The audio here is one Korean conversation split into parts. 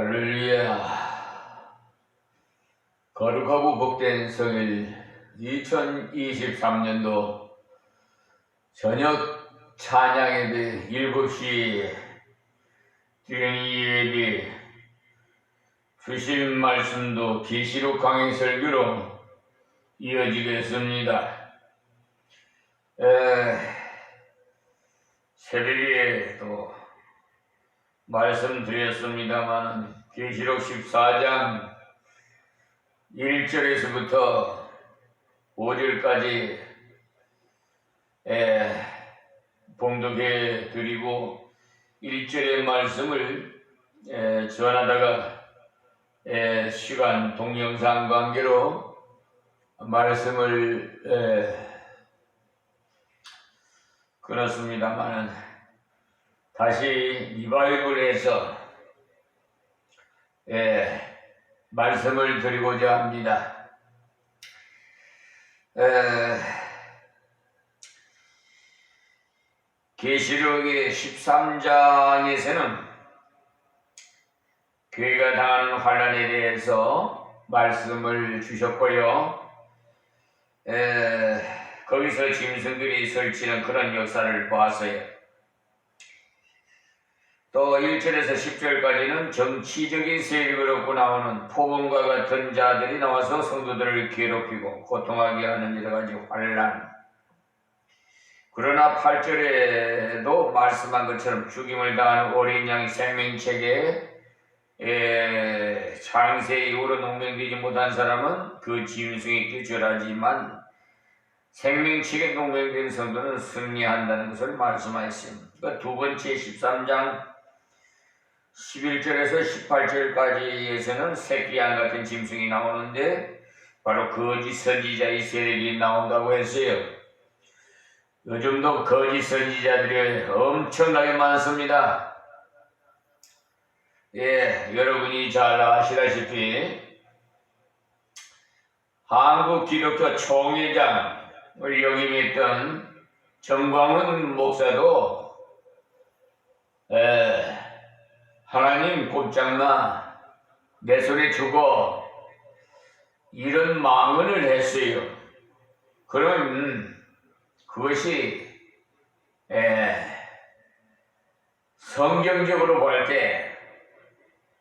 할렐루야. 거룩하고 복된 성일 2023년도 저녁 찬양예배 7시 드리는 예배, 주신 말씀도 계시록 강의 설교로 이어지겠습니다. 새벽에 또 말씀드렸습니다만 계시록 14장 1절에서부터 5절까지 봉독해 드리고 1절의 말씀을 전하다가 시간 동영상 관계로 말씀을 끊었습니다만 다시 리바이벌해서 말씀을 드리고자 합니다. 계시록의 13장에서는 교회가 당하는 환난에 대해서 말씀을 주셨고요. 거기서 짐승들이 설치는 그런 역사를 보았어요. 또 1절에서 10절까지는 정치적인 세력을 얻고 나오는 포범과 같은 자들이 나와서 성도들을 괴롭히고 고통하게 하는 여러가지 환난. 그러나 8절에도 말씀한 것처럼 죽임을 당하는 어린 양의 생명책에 창세 이후로 농명되지 못한 사람은 그 짐승에게 절하지만 생명책에 농명된 성도는 승리한다는 것을 말씀하였습니다. 그러니까 두 번째 13장 11절에서 18절까지에서는 새끼양 같은 짐승이 나오는데 바로 거짓 선지자의 세력이 나온다고 했어요. 요즘도 거짓 선지자들이 엄청나게 많습니다. 여러분이 잘 아시다시피 한국 기독교 총회장을 역임했던 정광훈 목사도 하나님 곧장나 내 손에 주고 이런 망언을 했어요. 그럼 그것이 성경적으로 볼 때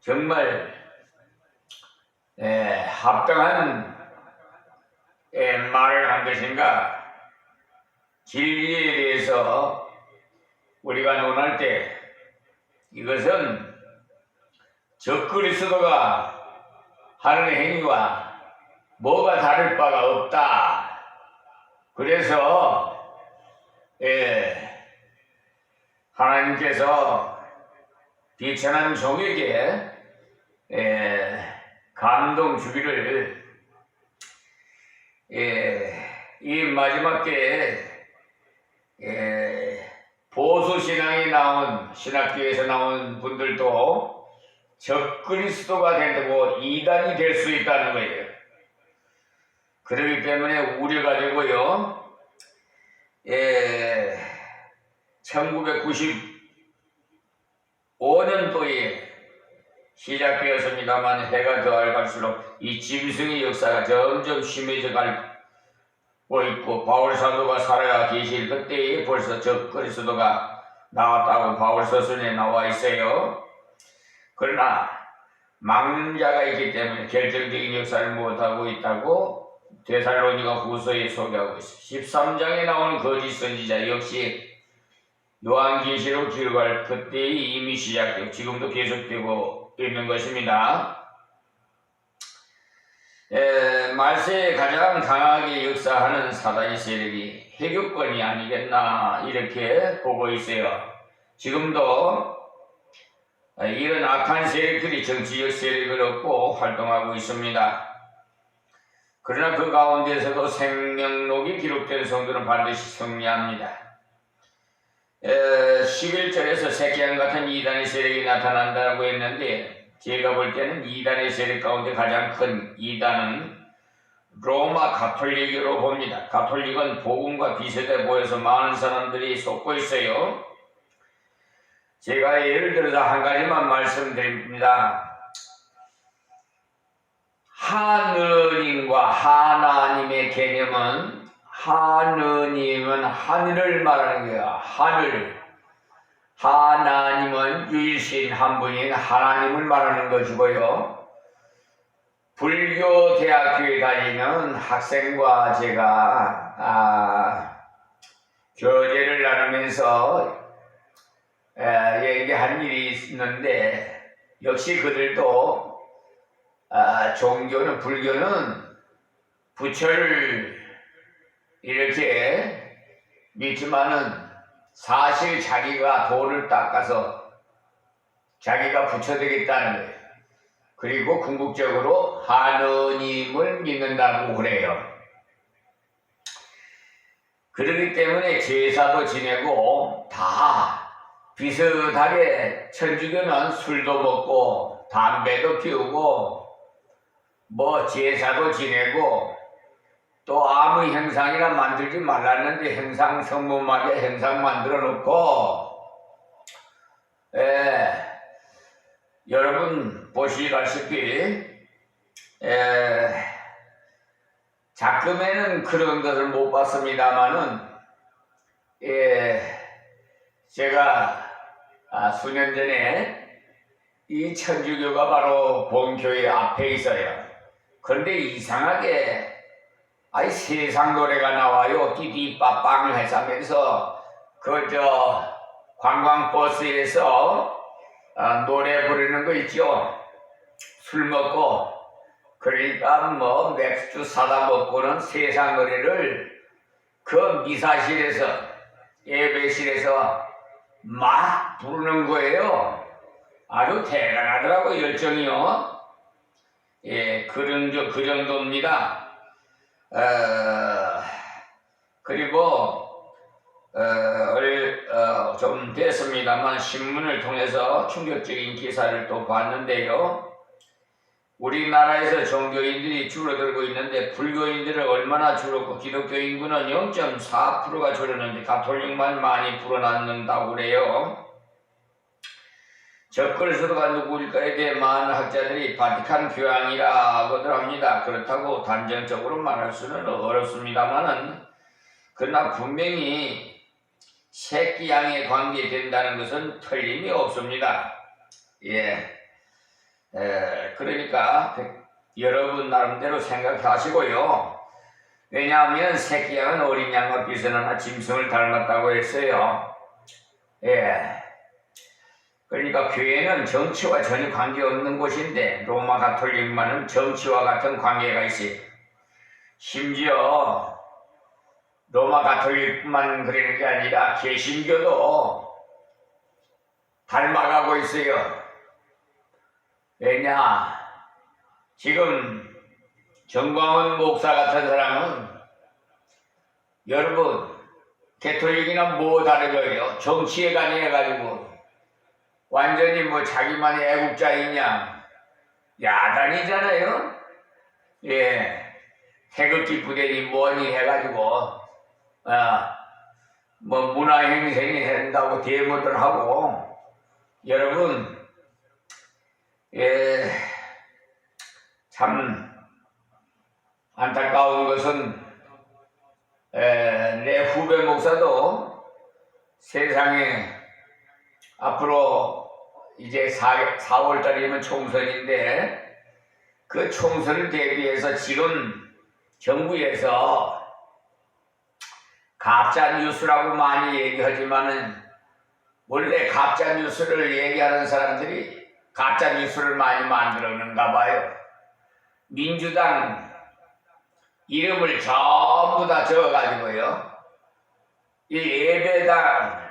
정말 합당한 말을 한 것인가? 진리에 대해서 우리가 논할 때 이것은 적그리스도가 하는 행위와 뭐가 다를 바가 없다. 그래서 하나님께서 비천한 종에게 감동 주기를 이 마지막 때에 보수신앙이 나온 신학교에서 나온 분들도 적그리스도가 된다고 이단이 될 수 있다는 거예요. 그렇기 때문에 우려가 되고요. 1995년도에 시작되었습니다만 해가 더할수록 이 짐승의 역사가 점점 심해져 가고 있고 바울 사도가 살아야 계실 그때에 벌써 적그리스도가 나왔다고 바울서신에 나와 있어요. 그러나 막는 자가 있기 때문에 결정적인 역사를 못하고 있다고 데살로니가 후서에 소개하고 있습니다. 13장에 나오는 거짓 선지자 역시 요한계시록 기록할 그때에 이미 시작되고 지금도 계속되고 있는 것입니다. 말세에 가장 강하게 역사하는 사단의 세력이 해교권이 아니겠나 이렇게 보고 있어요. 지금도 이런 악한 세력들이 정치적 세력을 얻고 활동하고 있습니다. 그러나 그 가운데서도 생명록이 기록된 성도는 반드시 승리합니다. 11절에서 새끼양 같은 이단의 세력이 나타난다고 했는데 제가 볼 때는 이단의 세력 가운데 가장 큰 이단은 로마 가톨릭으로 봅니다. 가톨릭은 복음과 비슷해 보여서 많은 사람들이 속고 있어요. 제가 예를 들어서 한 가지만 말씀드립니다. 하느님과 하나님의 개념은 하느님은 하늘을 말하는 거야. 하늘. 하나님은 유일신 한 분인 하나님을 말하는 것이고요. 불교 대학교에 다니는 학생과 제가 교제를 나누면서 얘기한 일이 있는데 역시 그들도 종교는 불교는 부처를 이렇게 믿지만은 사실 자기가 돌을 닦아서 자기가 부처 되겠다는 거예요. 그리고 궁극적으로 하느님을 믿는다고 그래요. 그렇기 때문에 제사도 지내고 다 비슷하게 천주교는 술도 먹고 담배도 피우고 뭐 제사도 지내고 또 아무 행상이나 만들지 말랐는데 행상 성모마게 행상 만들어 놓고 여러분 보시다시피 작금에는 그런 것을 못 봤습니다만은 제가 수년 전에 이 천주교가 바로 본교회 앞에 있어요. 그런데 이상하게 세상 노래가 나와요. 띠띠빠빵을 해서면서 관광버스에서 노래 부르는 거 있죠. 술 먹고 그러니까 뭐 맥주 사다 먹고는 세상 노래를 그 미사실에서 예배실에서 막 부르는 거예요. 아주 대단하더라고 열정이요. 그 정도입니다. 그리고 좀 됐습니다만 신문을 통해서 충격적인 기사를 또 봤는데요. 우리나라에서 종교인들이 줄어들고 있는데 불교인들은 얼마나 줄었고 기독교 인구는 0.4%가 줄었는데 가톨릭만 많이 불어났는다고 그래요. 적그리스도가 누구일까에 대해 많은 학자들이 바티칸 교황이라고들 합니다. 그렇다고 단정적으로 말할 수는 어렵습니다만은 그러나 분명히 새끼양에 관계된다는 것은 틀림이 없습니다. 그러니까 여러분 나름대로 생각하시고요. 왜냐하면 새끼양은 어린 양과 비슷하나 짐승을 닮았다고 했어요. 그러니까 교회는 정치와 전혀 관계없는 곳인데 로마 가톨릭만은 정치와 같은 관계가 있어요. 심지어 로마 가톨릭만 그러는 게 아니라 개신교도 닮아가고 있어요. 왜냐? 지금 정광훈 목사 같은 사람은 여러분 가톨릭이나 뭐 다르고요. 정치에 관해가지고 완전히 뭐 자기만이 애국자이냐 야단이잖아요. 태극기 부대니 뭐니 해가지고 뭐 문화행생이 된다고 데모들 하고 여러분 참 안타까운 것은 내 후배 목사도 세상에 앞으로 이제 4월달이면 총선인데 그 총선을 대비해서 지금 정부에서 가짜 뉴스라고 많이 얘기하지만은 원래 가짜 뉴스를 얘기하는 사람들이 가짜 뉴스를 많이 만들었는가 봐요. 민주당 이름을 전부 다 적어가지고요. 이 예배당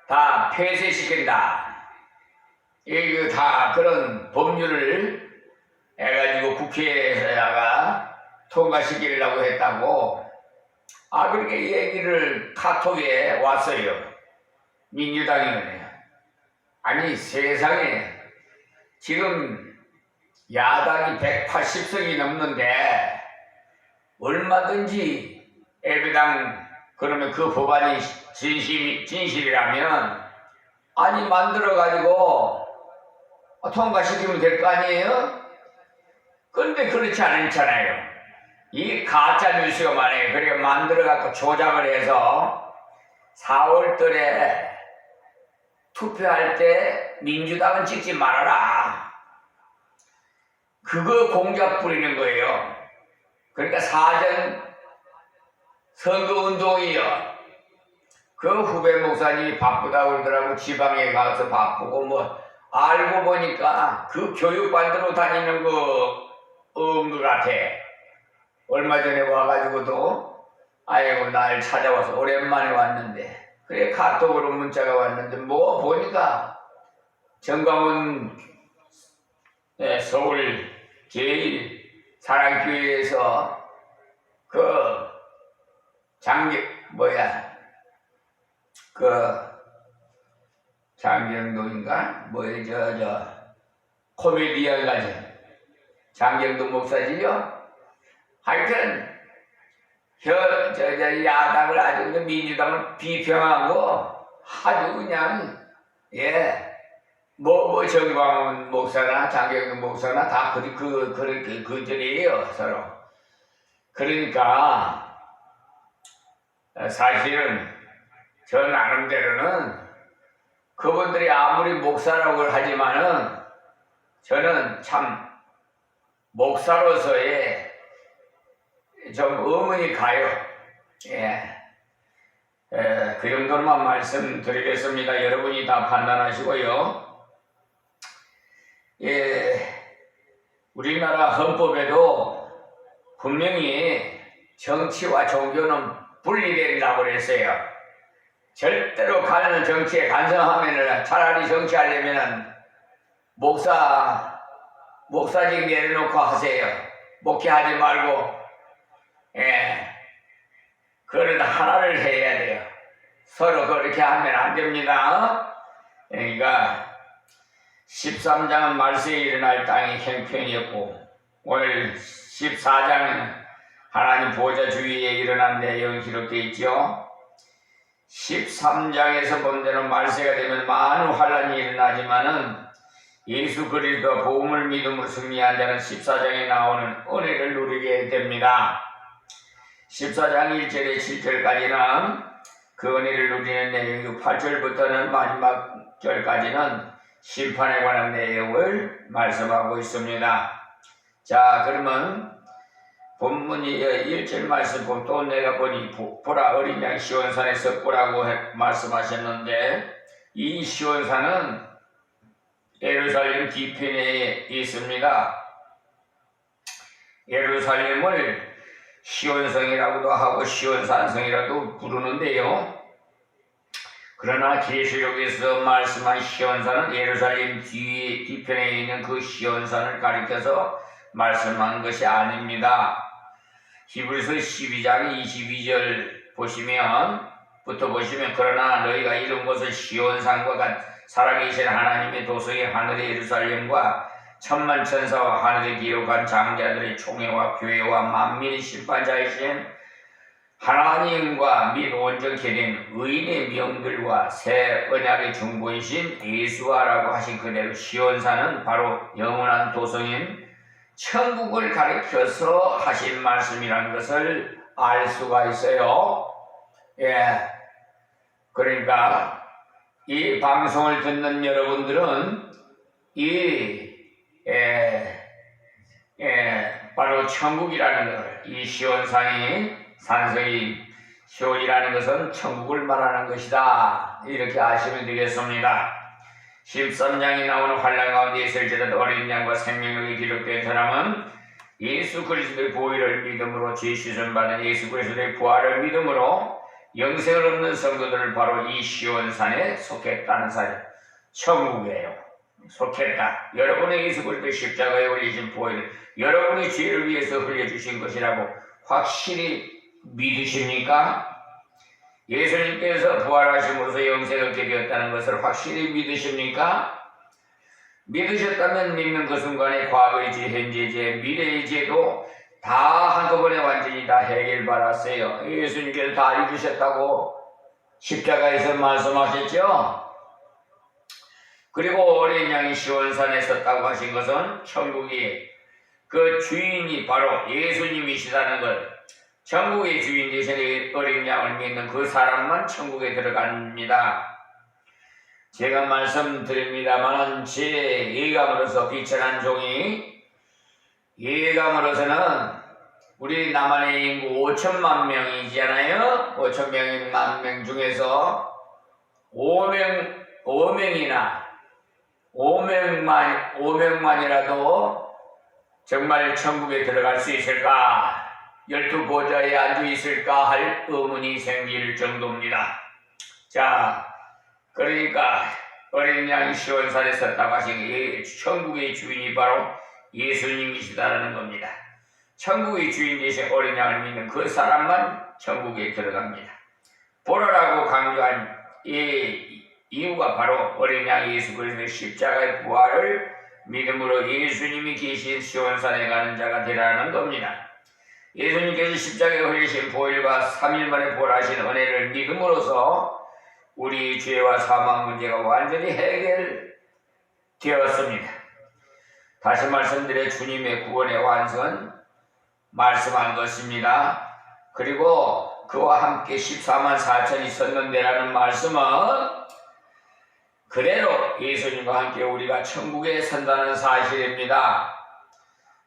다 폐쇄시킨다. 이거 다 그런 법률을 해가지고 국회에다가 통과시키려고 했다고 그렇게 얘기를 카톡에 왔어요. 민주당이. 아니 세상에 지금 야당이 180석이 넘는데 얼마든지 예배당 그러면 그 법안이 진실이라면 만들어가지고 통과시키면 될 거 아니에요? 근데 그렇지 않잖아요. 이 가짜 뉴스가 만약에 그렇게 만들어갖고 조작을 해서 4월달에 투표할 때 민주당은 찍지 말아라. 그거 공작 부리는 거예요. 그러니까 사전 선거운동이요. 그 후배 목사님이 바쁘다고 그러더라고. 지방에 가서 바쁘고 뭐 알고 보니까 그 교육받으러 다니는 거 같아. 얼마 전에 와가지고도 아이고 날 찾아와서 오랜만에 왔는데 그래 카톡으로 문자가 왔는데 뭐 보니까 정광훈 서울 제1사랑교회에서 그 장경도인가 코미디언 가진 장경도 목사지요. 하여튼 야당을 아주 민주당을 비평하고 아주 그냥 정광훈 목사나 장경도 목사나 다 그들이에요 서로. 그러니까 사실은 저 나름대로는 그분들이 아무리 목사라고 하지만은 저는 참 목사로서의 좀 의문이 가요. 그 정도로만 말씀드리겠습니다. 여러분이 다 판단하시고요. 우리나라 헌법에도 분명히 정치와 종교는 분리된다고 그랬어요. 절대로 가는 정치에 간섭하면은 차라리 정치하려면은 목사직 내려놓고 하세요. 목회하지 말고. 그런 하나를 해야 돼요. 서로 그렇게 하면 안 됩니다. 그러니까 13장은 말세에 일어날 땅의 형편이었고 오늘 14장은 하나님 보좌 주위에 일어난 내용이 기록되어 있죠. 13장에서 본 대로 말세가 되면 많은 환란이 일어나지만은 예수 그리스도와 복음을 믿음으로 승리한 자는 14장에 나오는 은혜를 누리게 됩니다. 14장 1절에 7절까지는 그 은혜를 누리는 내용이고 8절부터는 마지막 절까지는 심판에 관한 내용을 말씀하고 있습니다. 자, 그러면 본문이 1절 말씀 보면 또 내가 보니 보라 어린 양 시온산에 섰구라고 말씀하셨는데 이 시온산은 예루살렘 뒤편에 있습니다. 예루살렘을 시온성이라고도 하고 시온산성이라도 부르는데요. 그러나 계시록에서 말씀한 시온산은 예루살렘 뒤편에 있는 그 시온산을 가리켜서 말씀한 것이 아닙니다. 히브리서 12장 22절 보시면 그러나 너희가 이룬 것은 시온산과 살아계신 하나님의 도성의 하늘의 예루살렘과 천만 천사와 하늘에 기록한 장자들의 총회와 교회와 만민의 심판자이신 하나님과 및 온전케 된 의인의 명들과 새 언약의 중보이신 예수와라고 하신 그대로 시온산은 바로 영원한 도성인 천국을 가리켜서 하신 말씀이라는 것을 알 수가 있어요. 그러니까 이 방송을 듣는 여러분들은 바로 천국이라는 것, 이 시온산이 산성이 시온이라는 것은 천국을 말하는 것이다. 이렇게 아시면 되겠습니다. 13장이 나오는 환란 가운데 있을지라도 어린 양과 생명력이 기록된 사람은 예수 그리스도의 보혈을 믿음으로 죄 씻음 받은 예수 그리스도의 부활을 믿음으로 영생을 얻는 성도들을 바로 이 시온산에 속했다는 사실. 천국이에요. 속했다. 여러분의 예수 그리스도의 십자가에 올리신 보혈을 여러분의 죄를 위해서 흘려주신 것이라고 확실히 믿으십니까? 예수님께서 부활하심으로써 영생을 얻게 되었다는 것을 확실히 믿으십니까? 믿으셨다면 믿는 그 순간에 과거의 죄, 현재의 죄, 미래의 죄도 다 한꺼번에 완전히 다 해결받았어요. 예수님께서 다 이루셨다고 십자가에서 말씀하셨죠? 그리고 어린 양이 시온산에 섰다고 하신 것은 천국이 그 주인이 바로 예수님이시다는 것. 천국의 주인 되신 어린 양을 믿는 그 사람만 천국에 들어갑니다. 제가 말씀드립니다만 제 예감으로서 비천한 종이 예감으로서는 우리 남한의 인구 5천만 명이잖아요. 5천만 명 중에서 5명만이라도 정말 천국에 들어갈 수 있을까? 12보좌에 앉아 있을까 할 의문이 생길 정도입니다. 자, 그러니까 어린 양이 시온산에 섰다고 하시니 천국의 주인이 바로 예수님이시다라는 겁니다. 천국의 주인 되신 어린 양을 믿는 그 사람만 천국에 들어갑니다. 보라라고 강조한 이 이유가 바로 어린 양 예수 그리스도의 십자가의 부활을 믿음으로 예수님이 계신 시온산에 가는 자가 되라는 겁니다. 예수님께서 십자가에 흘리신 보혈과 3일 만에 부활하신 은혜를 믿음으로써 우리 죄와 사망 문제가 완전히 해결되었습니다. 다시 말씀드려 주님의 구원의 완성은 말씀한 것입니다. 그리고 그와 함께 14만 4천이 섰는데라는 말씀은 그대로 예수님과 함께 우리가 천국에 선다는 사실입니다.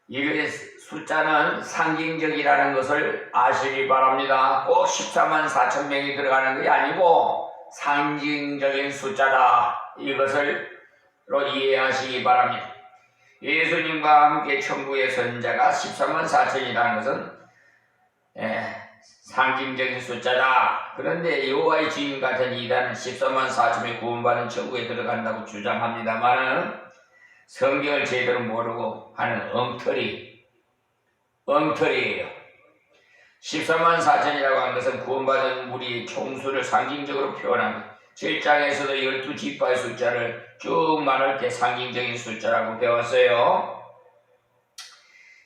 이것의 숫자는 상징적이라는 것을 아시기 바랍니다. 꼭 14만 4천 명이 들어가는 것이 아니고 상징적인 숫자다. 이것을 이해하시기 바랍니다. 예수님과 함께 천국에 선 자가 14만 4천이라는 것은 상징적인 숫자다. 그런데 여호와의 주인 같은 이단은 14만 4천이 구원받은 천국에 들어간다고 주장합니다만 성경을 제대로 모르고 하는 엉터리예요. 14만 4천이라고 하는 것은 구원받은 무리의 총수를 상징적으로 표현합니다. 7장에서도 12지파의 숫자를 쭉 말할 때 상징적인 숫자라고 배웠어요.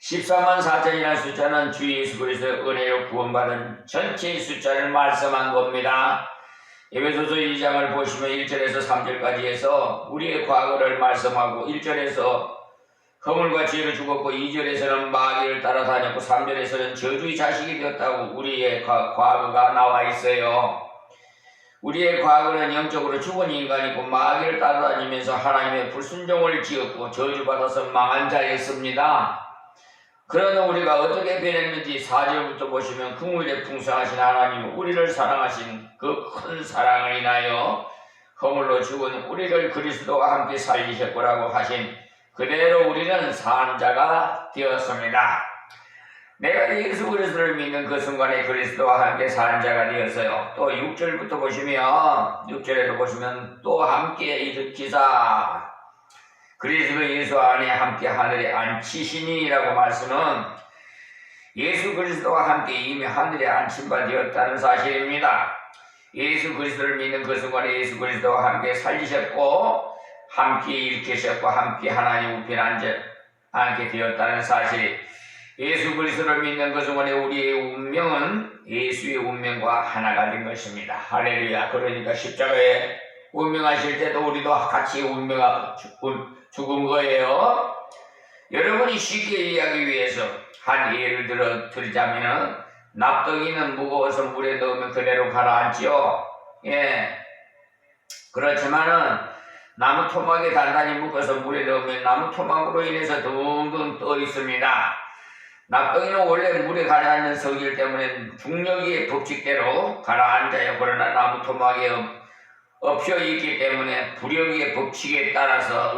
14만 4천이라는 숫자는 주 예수 그리스도의 은혜로 구원받은 전체의 숫자를 말씀한 겁니다. 에베소서 2장을 보시면 1절에서 3절까지 해서 우리의 과거를 말씀하고 1절에서 허물과 죄로 죽었고 2절에서는 마귀를 따라다녔고 3절에서는 저주의 자식이 되었다고 우리의 과거가 나와 있어요. 우리의 과거는 영적으로 죽은 인간이고 마귀를 따라다니면서 하나님의 불순종을 지었고 저주받아서 망한 자였습니다. 그러나 우리가 어떻게 변했는지 4절부터 보시면 긍휼에 풍성하신 하나님 우리를 사랑하신 그 큰 사랑을 인하여 허물로 죽은 우리를 그리스도와 함께 살리셨고라고 하신 그대로 우리는 산 자가 되었습니다. 내가 예수 그리스도를 믿는 그 순간에 그리스도와 함께 산 자가 되었어요. 또 6절부터 보시면 6절에도 보시면 또 함께 일으키사 그리스도 예수 안에 함께 하늘에 앉히시니라고 말씀은 예수 그리스도와 함께 이미 하늘에 앉힌 바 되었다는 사실입니다. 예수 그리스도를 믿는 그 순간에 예수 그리스도와 함께 살리셨고 함께 일으키셨고 함께 하나님 우편에 앉게 되었다는 사실. 예수 그리스도를 믿는 그 순간에 우리의 운명은 예수의 운명과 하나가 된 것입니다. 할렐루야. 그러니까 십자가에 운명하실 때도 우리도 같이 죽은 거예요. 여러분이 쉽게 이해하기 위해서 한 예를 드리자면 납덩이는 무거워서 물에 넣으면 그대로 가라앉죠. 그렇지만은 나무 토막에 단단히 묶어서 물에 넣으면 나무 토막으로 인해서 둥둥 떠 있습니다. 납덩이는 원래 물에 가라앉는 성질 때문에 중력의 법칙대로 가라앉아요. 그러나 나무 토막에 엎혀 있기 때문에 부력의 법칙에 따라서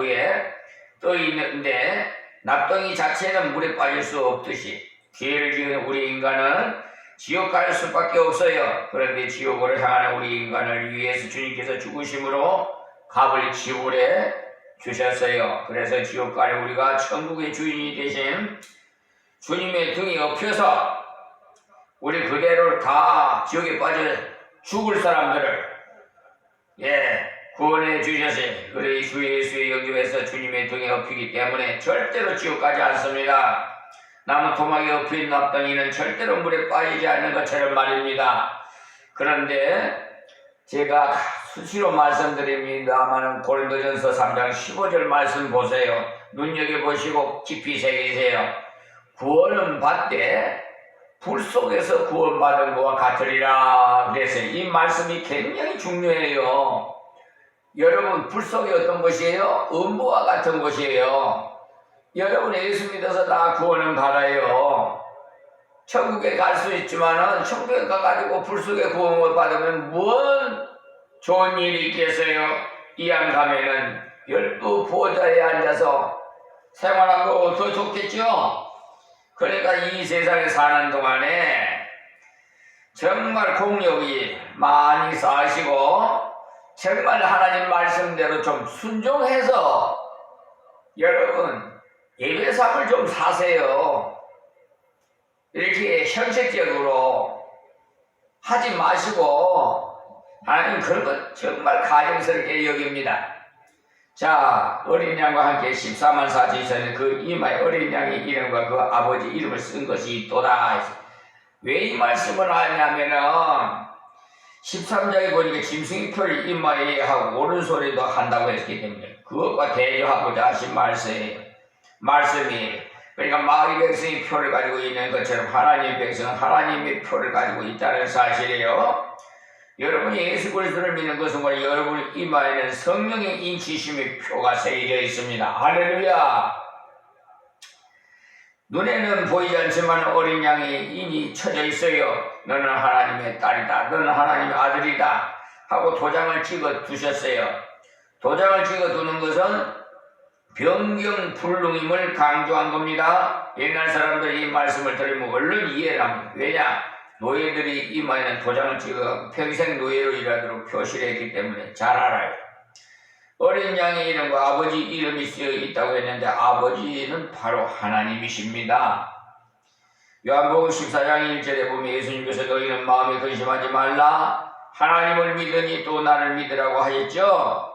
떠 있는데 납덩이 자체는 물에 빠질 수 없듯이 죄를 지은 우리 인간은 지옥 갈 수밖에 없어요. 그런데 지옥으로 향하는 우리 인간을 위해서 주님께서 죽으심으로 값을 지불해 주셨어요. 그래서 지옥 갈 우리가 천국의 주인이 되신 주님의 등에 엎혀서 우리 그대로 다 지옥에 빠져 죽을 사람들을 구원해 주셨어요. 그래 주 예수의 영접에서 주님의 등에 엎이기 때문에 절대로 지옥 가지 않습니다. 나무 토막에 엎인 납덩이는 절대로 물에 빠지지 않는 것처럼 말입니다. 그런데 제가 수시로 말씀드립니다만 고린도전서 3장 15절 말씀 보세요. 눈여겨보시고 깊이 새기세요. 구원은 받되 불 속에서 구원받은 것과 같으리라. 그래서 이 말씀이 굉장히 중요해요. 여러분, 불 속이 어떤 것이에요? 음부와 같은 것이에요. 여러분 예수 믿어서 다 구원은 받아요. 천국에 갈 수 있지만은 천국에 가가지고 불 속에 구원을 받으면 뭔 좋은 일이 있겠어요? 이왕 가면은 12보좌에 앉아서 생활하고 더 좋겠죠? 그러니까 이 세상에 사는 동안에 정말 공력이 많이 쌓으시고 정말 하나님 말씀대로 좀 순종해서 여러분 예배상을 좀 사세요. 이렇게 형식적으로 하지 마시고 하나님 그런 것 정말 가정스럽게 여깁니다. 자, 어린 양과 함께 14만 사지에서는 그 이마에 어린 양의 이름과 그 아버지 이름을 쓴 것이 있도다. 왜 이 말씀을 하냐면은 13장에 보니까 짐승의 표를 이마에 하고 오른손에도 한다고 했기 때문에 그것과 대조하고자 하신 말씀이 그러니까 마귀 백성이 표를 가지고 있는 것처럼 하나님의 백성은 하나님의 표를 가지고 있다는 사실이에요. 여러분이 예수 그리스도를 믿는 것은 뭐냐? 여러분 이마에는 성령의 인치심의 표가 새겨져 있습니다. 할렐루야. 눈에는 보이지 않지만 어린 양이 인이 쳐져 있어요. 너는 하나님의 딸이다. 너는 하나님의 아들이다. 하고 도장을 찍어 두셨어요. 도장을 찍어 두는 것은 병경불능임을 강조한 겁니다. 옛날 사람들이 이 말씀을 들으면 얼른 이해를 합니다. 왜냐? 노예들이 이마에는 도장을 찍어 평생 노예로 일하도록 표시를 했기 때문에 잘 알아요. 어린 양의 이름과 아버지 이름이 쓰여 있다고 했는데 아버지는 바로 하나님이십니다. 요한복음 14장 1절에 보면 예수님께서 너희는 마음에 근심하지 말라 하나님을 믿으니 또 나를 믿으라고 하셨죠.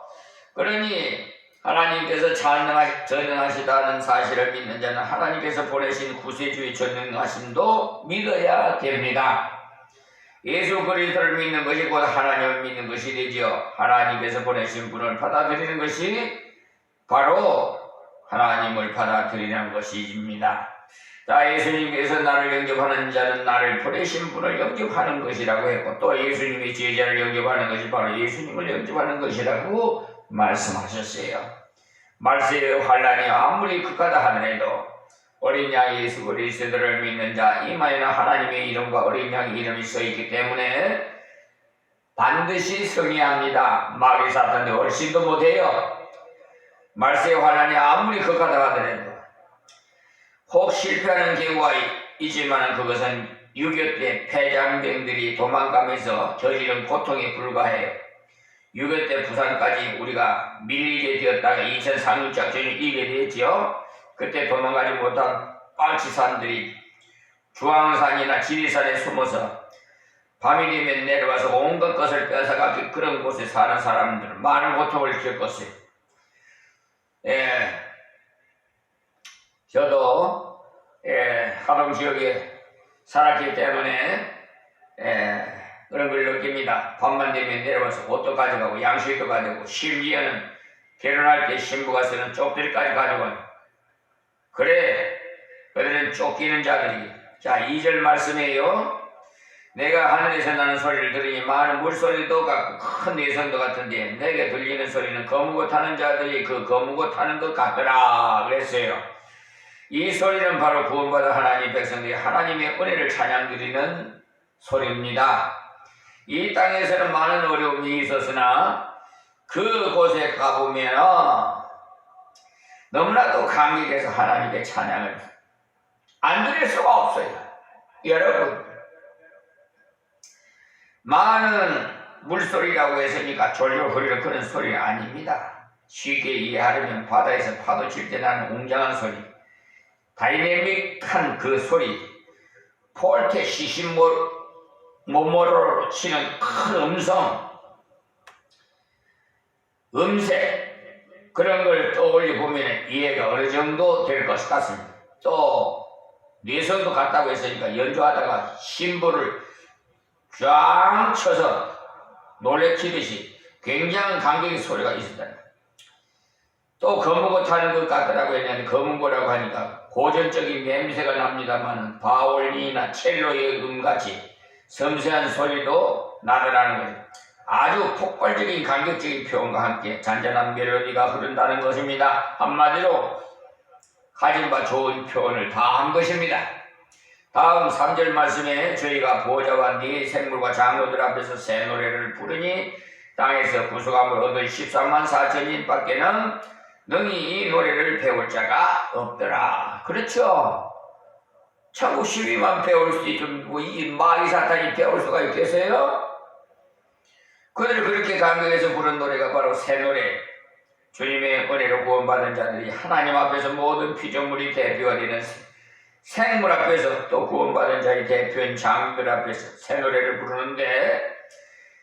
그러니 하나님께서 전능하시다는 사실을 믿는 자는 하나님께서 보내신 구세주의 전능하심도 믿어야 됩니다. 예수 그리스도를 믿는 것이 곧 하나님을 믿는 것이 되지요. 하나님께서 보내신 분을 받아들이는 것이 바로 하나님을 받아들이는 것입니다. 자, 예수님께서 나를 영접하는 자는 나를 보내신 분을 영접하는 것이라고 했고 또 예수님의 제자를 영접하는 것이 바로 예수님을 영접하는 것이라고 말씀하셨어요. 말세의 환란이 아무리 극하다 하더라도 어린 양 예수 그리스도를 믿는 자 이마에는 하나님의 이름과 어린 양의 이름이 써있기 때문에 반드시 승리합니다. 마귀 사탄도 훨씬도 못해요. 말세의 환란이 아무리 극하다 하더라도 혹 실패하는 경우가 있지만 그것은 유교 때 폐장병들이 도망가면서 저지른 고통에 불과해요. 6.25 때 부산까지 우리가 밀리게 되었다가 2003년 작전이 이기게 되었지요. 그때 도망가지 못한 빨치산들이 주황산이나 지리산에 숨어서 밤이 되면 내려와서 온갖 것을 뺏어가기 그런 곳에 사는 사람들 많은 고통을 겪었어요. 저도 하동 지역에 살았기 때문에 그런 걸 느낍니다. 밤만 되면 내려와서 옷도 가져가고 양식도 가져가고 심지어는 결혼할 때 신부가 쓰는 쪽들이까지 가져가고 그래 그들은 쫓기는 자들이 자 2절 말씀이에요. 내가 하늘에서 나는 소리를 들으니 많은 물소리도 같고 큰 내성도 같은데 내게 들리는 소리는 거무고 타는 자들이 그 거무고 타는 것 같더라 그랬어요. 이 소리는 바로 구원받은 하나님 백성들이 하나님의 은혜를 찬양드리는 소리입니다. 이 땅에서는 많은 어려움이 있었으나 그곳에 가보면 너무나도 감격해서 하나님의 찬양을 안 드릴 수가 없어요. 여러분 많은 물소리라고 했으니까 졸졸 흐르는 그런 소리 아닙니다. 쉽게 이해하려면 바다에서 파도 칠 때 나는 웅장한 소리, 다이내믹한 그 소리, 폴테 시시모모로 치는 큰 음색 그런 걸 떠올려 보면 이해가 어느 정도 될 것 같습니다. 또 뇌성도 같다고 했으니까 연주하다가 심부를 쫙 쳐서 놀래키듯이 굉장한 감격의 소리가 있었다. 또 거무고 타는 것 같더라고 했는데 거무고라고 하니까 고전적인 냄새가 납니다만 바올린이나 첼로의 음같이 섬세한 소리도 나더라는 거죠. 아주 폭발적인 감격적인 표현과 함께 잔잔한 멜로디가 흐른다는 것입니다. 한마디로 가진 바 좋은 표현을 다 한 것입니다. 다음 3절 말씀에 저희가 보좌와 네 생물과 장로들 앞에서 새 노래를 부르니 땅에서 구속함을 얻은 13만 4천인 밖에는 능히 이 노래를 배울 자가 없더라. 그렇죠? 천국 12만 배울 수 있던 이 마귀 사탄이 배울 수가 있겠어요? 그들이 그렇게 감격해서 부른 노래가 바로 새 노래. 주님의 은혜로 구원받은 자들이 하나님 앞에서 모든 피조물이 대표가 되는 생물 앞에서 또 구원받은 자의 대표인 장들 앞에서 새 노래를 부르는데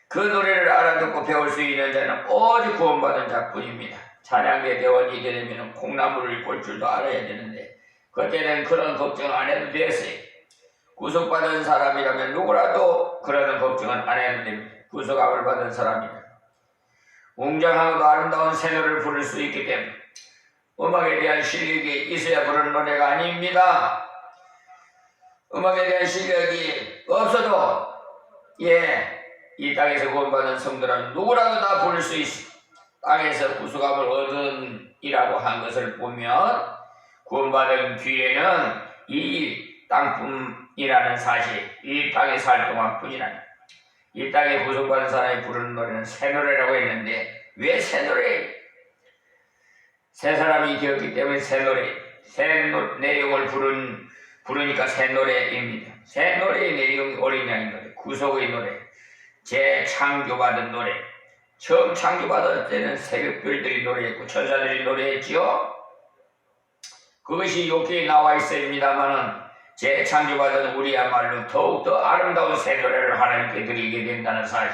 그 노래를 알아듣고 배울 수 있는 자는 오직 구원받은 자뿐입니다. 찬양대 대원이 되려면 콩나물을 볼 줄도 알아야 되는데 그때는 그런 걱정 안 해도 됐어요. 구속받은 사람이라면 누구라도 그러는 걱정은 안 해도 됩니다. 구속함을 받은 사람이라 웅장하고도 아름다운 새 노래를 부를 수 있기 때문에 음악에 대한 실력이 있어야 부르는 노래가 아닙니다. 음악에 대한 실력이 없어도 이 땅에서 구원받은 성도라면 누구라도 다 부를 수 있어. 땅에서 구속함을 얻은 이라고 한 것을 보면 구원받은 뒤에는 이 땅뿐이라는 사실, 이 땅에 살 동안 뿐이라는 이 땅에 구속받은 사람이 부르는 노래는 새 노래라고 했는데 왜 새 노래? 새 사람이 되었기 때문에 새 노래, 내용을 부르니까 새 노래입니다. 새 노래의 내용이 어린 양의 노래, 구속의 노래, 재창조받은 노래. 처음 창조받을 때는 새벽별들이 노래했고 천사들이 노래했지요. 그것이 여기에 나와 있습니다만은 재창조받은 우리야말로 더욱더 아름다운 새 노래를 하나님께 드리게 된다는 사실.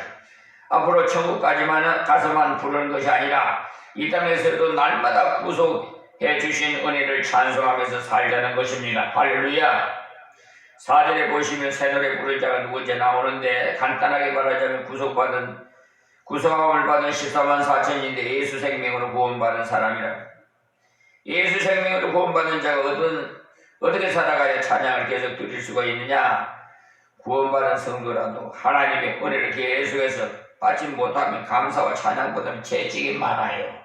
앞으로 천국까지만 가서만 부르는 것이 아니라 이 땅에서도 날마다 구속해 주신 은혜를 찬송하면서 살자는 것입니다. 할렐루야. 4절에 보시면 새 노래 부를 자가 누군지 나오는데 간단하게 말하자면 구속함을 받은 14만 4천인데 예수 생명으로 구원받은 사람이라. 예수 생명으로 구원받은 자가 어떻게 살아가야 찬양을 계속 드릴 수가 있느냐? 구원받은 성도라도 하나님의 은혜를 계속해서 받지 못하면 감사와 찬양보다는 채찍이 많아요.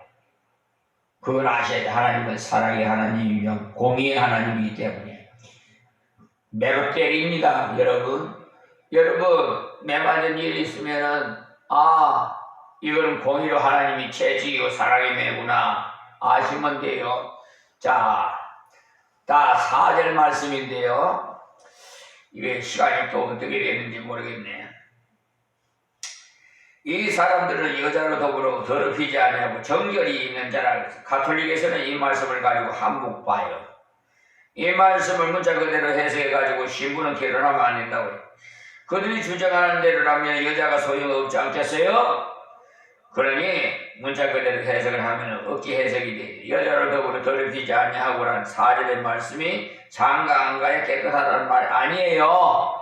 그걸 아셔야 돼. 하나님은 사랑의 하나님이며 공의의 하나님이기 때문에. 매로 때립니다. 여러분 매 맞은 일이 있으면은 이거는 공의로 하나님이 채찍이고 사랑의 매구나 아시면 돼요. 자, 다 4절 말씀인데요. 이게 시간이 또 어떻게 되는지 모르겠네. 이 사람들은 여자로 더불어 더럽히지 아니하고 정결이 있는 자라 그래서 가톨릭에서는 이 말씀을 가지고 한몫 봐요. 이 말씀을 문자 그대로 해석해 가지고 신부는 결혼하면 안 된다고 해요. 그들이 주장하는 대로라면 여자가 소용없지 않겠어요? 그러니 문자 그대로 해석을 하면 억지 해석이 돼. 여자로 더불어 더럽히지 아니하고라는 4절의 말씀이 장가 안가에 깨끗하다는 말 아니에요.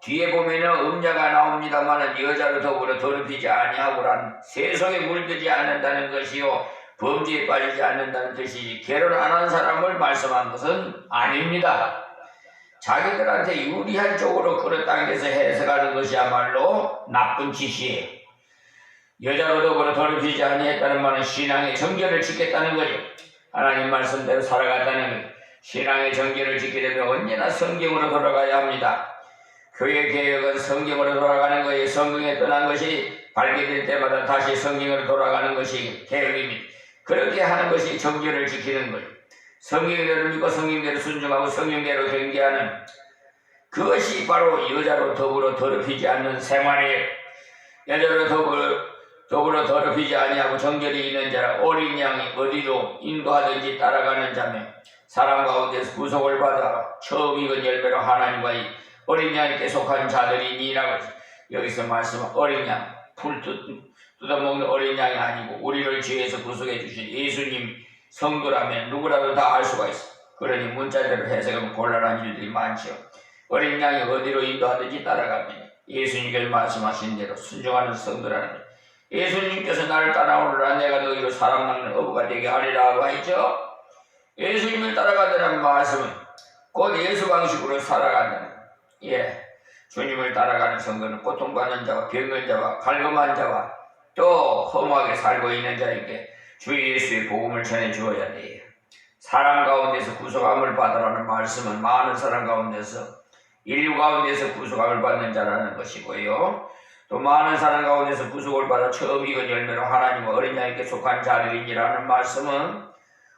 뒤에 보면은 음자가 나옵니다만 여자로 더불어 더럽히지 아니하고라는 세속에 물들지 않는다는 것이요 범죄에 빠지지 않는다는 뜻이지 결혼 안 한 사람을 말씀한 것은 아닙니다. 자기들한테 유리한 쪽으로 끌어당겨서 해석하는 것이야말로 나쁜 짓이에요. 여자로 더불어 더럽히지 아니했다는 말은 신앙의 정결을 지켰다는 거죠. 하나님 말씀대로 살아갔다는 거죠. 신앙의 정결을 지키려면 언제나 성경으로 돌아가야 합니다. 교회 개혁은 성경으로 돌아가는 거예요. 성경에 떠난 것이 발견될 때마다 다시 성경으로 돌아가는 것이 개혁입니다. 그렇게 하는 것이 정결을 지키는 거예요. 성경대로 믿고 성경대로 순종하고 성경대로 경계하는 그것이 바로 여자로 더불어 더럽히지 않는 생활이에요. 여자로 더불어 더럽히지 아니하고 정결이 있는 자라 어린 양이 어디로 인도하든지 따라가는 자며 사람 가운데서 구속을 받아 처음 익은 열매로 하나님과의 어린 양에게 속한 자들이니라고 여기서 말씀은 어린 양, 풀 뜯어먹는 어린 양이 아니고 우리를 죄에서 구속해 주신 예수님 성도라면 누구라도 다 알 수가 있어. 그러니 문자대로 해석하면 곤란한 일들이 많죠. 어린 양이 어디로 인도하든지 따라가면 예수님께서 말씀하신 대로 순종하는 성도라는 거예요. 예수님께서 나를 따라오느라 내가 너희로 사람 낚는 어부가 되게 하리라 하고 했죠. 예수님을 따라간다는 말씀은 곧 예수 방식으로 살아간다는, 주님을 따라가는 성도는 고통받는 자와 병든 자와 갈급한 자와 또 허무하게 살고 있는 자에게 주 예수의 복음을 전해 주어야 돼요. 사람 가운데서 구속함을 받으라는 말씀은 많은 사람 가운데서, 인류 가운데서 구속함을 받는 자라는 것이고요. 또 많은 사람 가운데서 구속을 받아 처음 익은 열매로 하나님과 어린 양에게 속한 자들이니라는 말씀은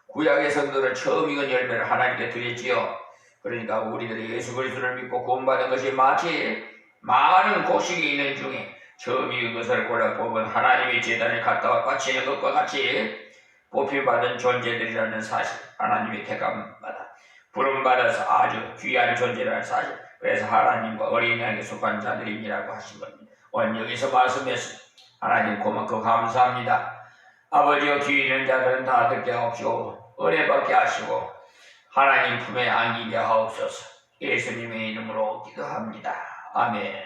구약의 성도를 처음 익은 열매를 하나님께 드렸지요. 그러니까 우리들이 예수 그리스도를 믿고 구원받은 것이 마치 많은 곡식이 있는 중에 처음 익은 것을 골라 뽑은 하나님의 제단에 갖다가 바치는 것과 같이 뽑힘받은 존재들이라는 사실, 하나님의 택함받아 부름받아서 아주 귀한 존재라는 사실, 그래서 하나님과 어린 양에게 속한 자들이라고 하신 겁니다. 오늘 여기서 말씀해서 하나님 그만큼 감사합니다. 아버지여, 귀 있는 자들은 다 듣게 하옵시고 은혜받게 하시고 하나님 품에 안기게 하옵소서. 예수님의 이름으로 기도합니다. 아멘.